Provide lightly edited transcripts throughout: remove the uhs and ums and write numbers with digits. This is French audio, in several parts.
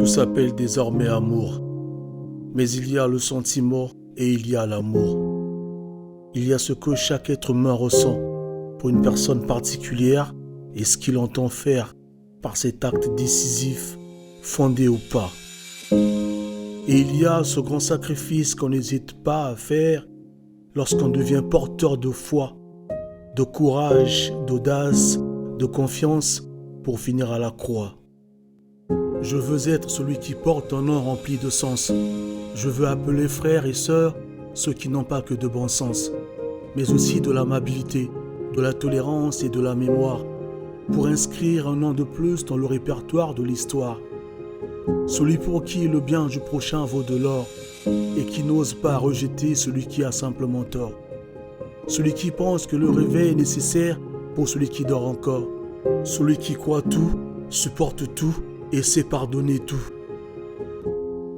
Tout s'appelle désormais amour. Mais il y a le sentiment et il y a l'amour. Il y a ce que chaque être humain ressent pour une personne particulière et ce qu'il entend faire par cet acte décisif, fondé ou pas. Et il y a ce grand sacrifice qu'on n'hésite pas à faire lorsqu'on devient porteur de foi, de courage, d'audace, de confiance pour finir à la croix. Je veux être celui qui porte un nom rempli de sens. Je veux appeler frères et sœurs ceux qui n'ont pas que de bon sens, mais aussi de l'amabilité, de la tolérance et de la mémoire, pour inscrire un nom de plus dans le répertoire de l'histoire. Celui pour qui le bien du prochain vaut de l'or et qui n'ose pas rejeter celui qui a simplement tort. Celui qui pense que le réveil est nécessaire pour celui qui dort encore. Celui qui croit tout, supporte tout et sait pardonner tout.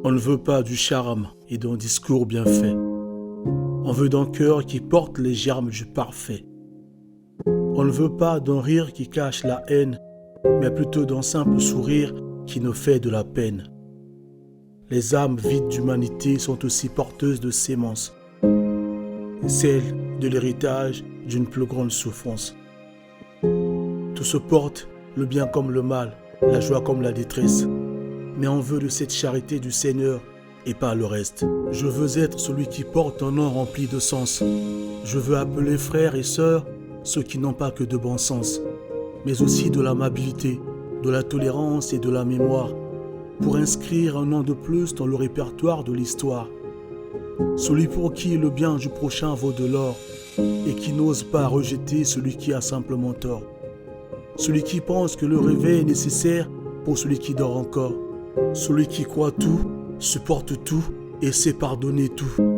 On ne veut pas du charme et d'un discours bien fait. On veut d'un cœur qui porte les germes du parfait. On ne veut pas d'un rire qui cache la haine, mais plutôt d'un simple sourire qui nous fait de la peine. Les âmes vides d'humanité sont aussi porteuses de sémences, celles de l'héritage d'une plus grande souffrance. Tout se porte, le bien comme le mal, la joie comme la détresse, mais on veut de cette charité du Seigneur et pas le reste. Je veux être celui qui porte un nom rempli de sens. Je veux appeler frères et sœurs ceux qui n'ont pas que de bon sens, mais aussi de l'amabilité, de la tolérance et de la mémoire, pour inscrire un nom de plus dans le répertoire de l'histoire. Celui pour qui le bien du prochain vaut de l'or et qui n'ose pas rejeter celui qui a simplement tort. Celui qui pense que le réveil est nécessaire pour celui qui dort encore. Celui qui croit tout, supporte tout et sait pardonner tout.